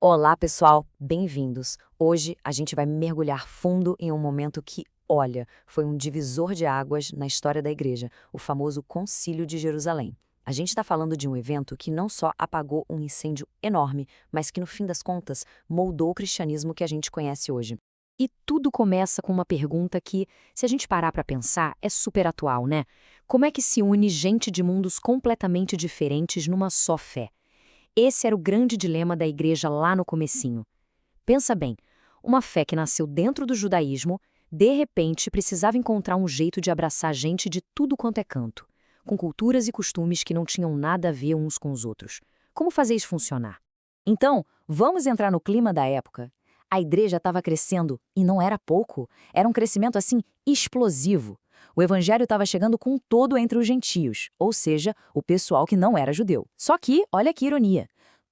Olá, pessoal, bem-vindos. Hoje a gente vai mergulhar fundo em um momento que, olha, foi um divisor de águas na história da igreja, o famoso Concílio de Jerusalém. A gente está falando de um evento que não só apagou um incêndio enorme, mas que, no fim das contas, moldou o cristianismo que a gente conhece hoje. E tudo começa com uma pergunta que, se a gente parar para pensar, é super atual, né? Como é que se une gente de mundos completamente diferentes numa só fé? Esse era o grande dilema da igreja lá no comecinho. Pensa bem, uma fé que nasceu dentro do judaísmo, de repente precisava encontrar um jeito de abraçar gente de tudo quanto é canto, com culturas e costumes que não tinham nada a ver uns com os outros. Como fazer isso funcionar? Então, vamos entrar no clima da época. A igreja estava crescendo, e não era pouco, era um crescimento assim explosivo. O evangelho estava chegando com todo entre os gentios, ou seja, o pessoal que não era judeu. Só que, olha que ironia,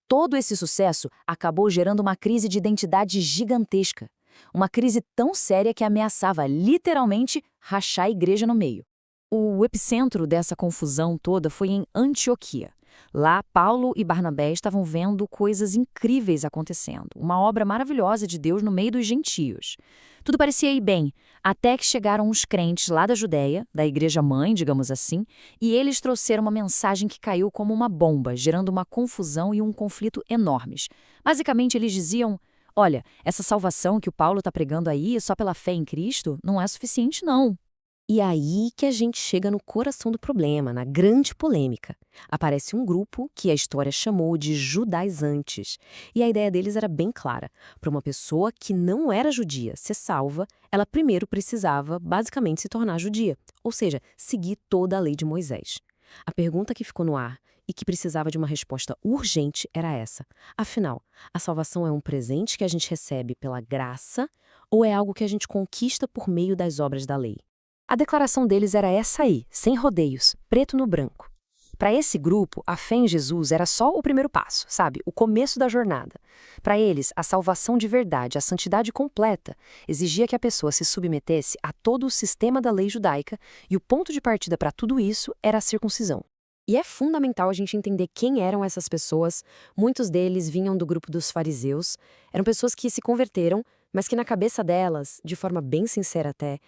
todo esse sucesso acabou gerando uma crise de identidade gigantesca. Uma crise tão séria que ameaçava literalmente rachar a igreja no meio. O epicentro dessa confusão toda foi em Antioquia. Lá, Paulo e Barnabé estavam vendo coisas incríveis acontecendo, uma obra maravilhosa de Deus no meio dos gentios. Tudo parecia ir bem, até que chegaram uns crentes lá da Judéia, da igreja mãe, digamos assim, e eles trouxeram uma mensagem que caiu como uma bomba, gerando uma confusão e um conflito enormes. Basicamente, eles diziam: olha, essa salvação que o Paulo está pregando aí só pela fé em Cristo não é suficiente, não. E aí que a gente chega no coração do problema, na grande polêmica. Aparece um grupo que a história chamou de judaizantes. E a ideia deles era bem clara. Para uma pessoa que não era judia ser salva, ela primeiro precisava, basicamente, se tornar judia, ou seja, seguir toda a lei de Moisés. A pergunta que ficou no ar e que precisava de uma resposta urgente era essa. Afinal, a salvação é um presente que a gente recebe pela graça ou é algo que a gente conquista por meio das obras da lei? A declaração deles era essa aí, sem rodeios, preto no branco. Para esse grupo, a fé em Jesus era só o primeiro passo, sabe? O começo da jornada. Para eles, a salvação de verdade, a santidade completa, exigia que a pessoa se submetesse a todo o sistema da lei judaica e o ponto de partida para tudo isso era a circuncisão. E é fundamental a gente entender quem eram essas pessoas. Muitos deles vinham do grupo dos fariseus, eram pessoas que se converteram, mas que na cabeça delas, de forma bem sincera até,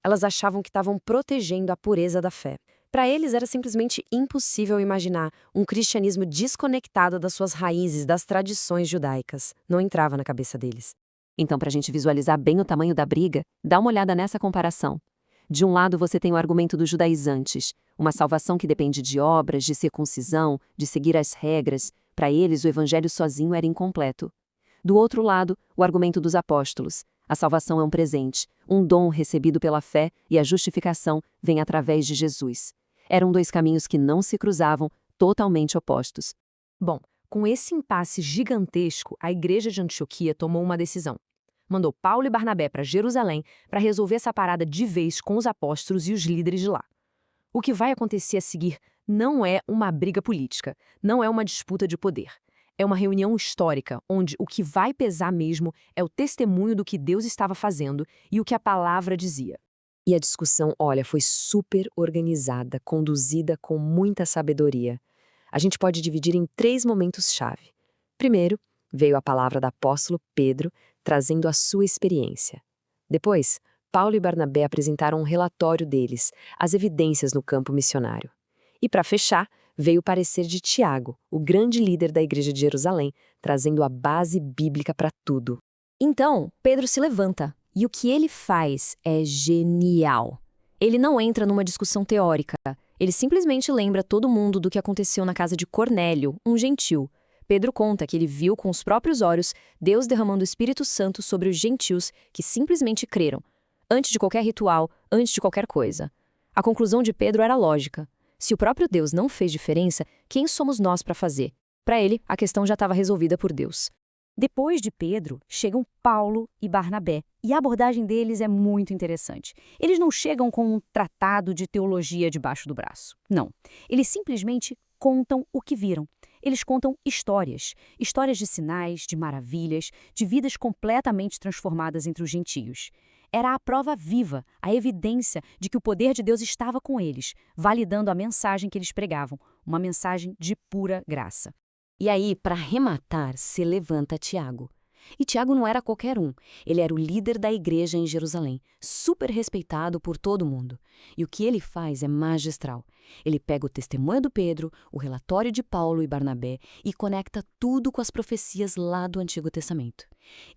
elas achavam que estavam protegendo a pureza da fé. Para eles era simplesmente impossível imaginar um cristianismo desconectado das suas raízes, das tradições judaicas. Não entrava na cabeça deles. Então, para a gente visualizar bem o tamanho da briga, dá uma olhada nessa comparação. De um lado, você tem o argumento dos judaizantes, uma salvação que depende de obras, de circuncisão, de seguir as regras. Para eles, o evangelho sozinho era incompleto. Do outro lado, o argumento dos apóstolos. A salvação é um presente, um dom recebido pela fé e a justificação vem através de Jesus. Eram dois caminhos que não se cruzavam, totalmente opostos. Bom, com esse impasse gigantesco, a igreja de Antioquia tomou uma decisão. Mandou Paulo e Barnabé para Jerusalém para resolver essa parada de vez com os apóstolos e os líderes de lá. O que vai acontecer a seguir não é uma briga política, não é uma disputa de poder. É uma reunião histórica, onde o que vai pesar mesmo é o testemunho do que Deus estava fazendo e o que a palavra dizia. E a discussão, olha, foi super organizada, conduzida com muita sabedoria. A gente pode dividir em 3 momentos-chave. Primeiro, veio a palavra do apóstolo Pedro, trazendo a sua experiência. Depois, Paulo e Barnabé apresentaram um relatório deles, as evidências no campo missionário. E para fechar, veio o parecer de Tiago, o grande líder da igreja de Jerusalém, trazendo a base bíblica para tudo. Então, Pedro se levanta, e o que ele faz é genial. Ele não entra numa discussão teórica, ele simplesmente lembra todo mundo do que aconteceu na casa de Cornélio, um gentil. Pedro conta que ele viu com os próprios olhos Deus derramando o Espírito Santo sobre os gentios que simplesmente creram, antes de qualquer ritual, antes de qualquer coisa. A conclusão de Pedro era lógica. Se o próprio Deus não fez diferença, quem somos nós para fazer? Para ele, a questão já estava resolvida por Deus. Depois de Pedro, chegam Paulo e Barnabé, e a abordagem deles é muito interessante. Eles não chegam com um tratado de teologia debaixo do braço. Não. Eles simplesmente contam o que viram. Eles contam histórias. Histórias de sinais, de maravilhas, de vidas completamente transformadas entre os gentios. Era a prova viva, a evidência de que o poder de Deus estava com eles, validando a mensagem que eles pregavam, uma mensagem de pura graça. E aí, para arrematar, se levanta Tiago. E Tiago não era qualquer um, ele era o líder da igreja em Jerusalém, super respeitado por todo mundo. E o que ele faz é magistral. Ele pega o testemunho do Pedro, o relatório de Paulo e Barnabé e conecta tudo com as profecias lá do Antigo Testamento.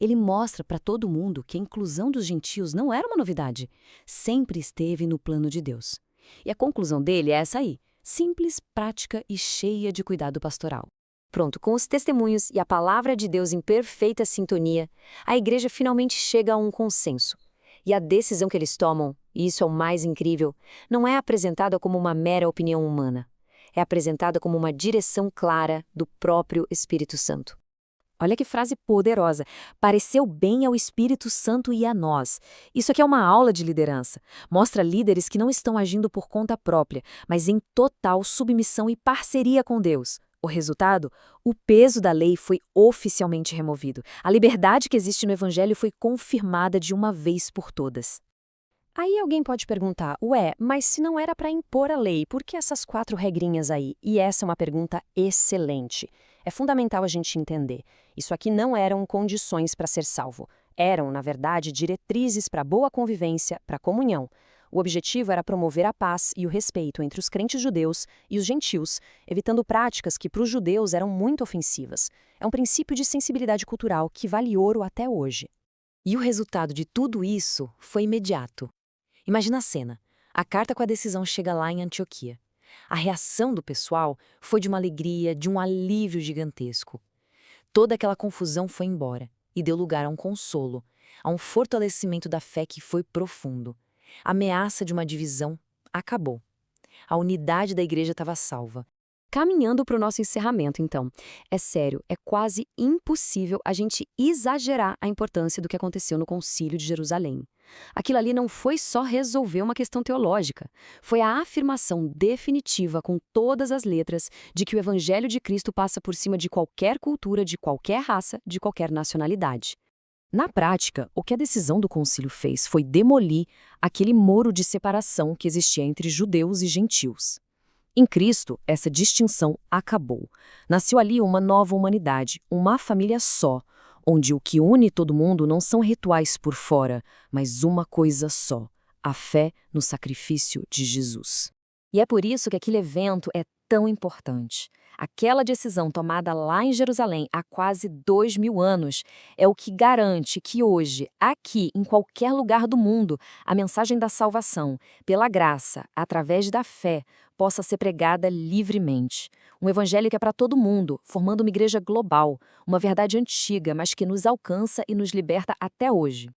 Ele mostra para todo mundo que a inclusão dos gentios não era uma novidade, sempre esteve no plano de Deus. E a conclusão dele é essa aí, simples, prática e cheia de cuidado pastoral. Pronto, com os testemunhos e a palavra de Deus em perfeita sintonia, a igreja finalmente chega a um consenso. E a decisão que eles tomam, e isso é o mais incrível, não é apresentada como uma mera opinião humana. É apresentada como uma direção clara do próprio Espírito Santo. Olha que frase poderosa. Pareceu bem ao Espírito Santo e a nós. Isso aqui é uma aula de liderança. Mostra líderes que não estão agindo por conta própria, mas em total submissão e parceria com Deus. O resultado? O peso da lei foi oficialmente removido. A liberdade que existe no Evangelho foi confirmada de uma vez por todas. Aí alguém pode perguntar, ué, mas se não era para impor a lei, por que essas 4 regrinhas aí? E essa é uma pergunta excelente. É fundamental a gente entender. Isso aqui não eram condições para ser salvo. Eram, na verdade, diretrizes para boa convivência, para comunhão. O objetivo era promover a paz e o respeito entre os crentes judeus e os gentios, evitando práticas que para os judeus eram muito ofensivas. É um princípio de sensibilidade cultural que vale ouro até hoje. E o resultado de tudo isso foi imediato. Imagina a cena. A carta com a decisão chega lá em Antioquia. A reação do pessoal foi de uma alegria, de um alívio gigantesco. Toda aquela confusão foi embora e deu lugar a um consolo, a um fortalecimento da fé que foi profundo. A ameaça de uma divisão acabou. A unidade da igreja estava salva. Caminhando para o nosso encerramento, então. É sério, é quase impossível a gente exagerar a importância do que aconteceu no Concílio de Jerusalém. Aquilo ali não foi só resolver uma questão teológica, foi a afirmação definitiva com todas as letras de que o Evangelho de Cristo passa por cima de qualquer cultura, de qualquer raça, de qualquer nacionalidade. Na prática, o que a decisão do concílio fez foi demolir aquele muro de separação que existia entre judeus e gentios. Em Cristo, essa distinção acabou. Nasceu ali uma nova humanidade, uma família só, onde o que une todo mundo não são rituais por fora, mas uma coisa só: a fé no sacrifício de Jesus. E é por isso que aquele evento é tão importante. Aquela decisão tomada lá em Jerusalém há quase 2000 anos é o que garante que hoje, aqui, em qualquer lugar do mundo, a mensagem da salvação, pela graça, através da fé, possa ser pregada livremente. Um evangelho que é para todo mundo, formando uma igreja global, uma verdade antiga, mas que nos alcança e nos liberta até hoje.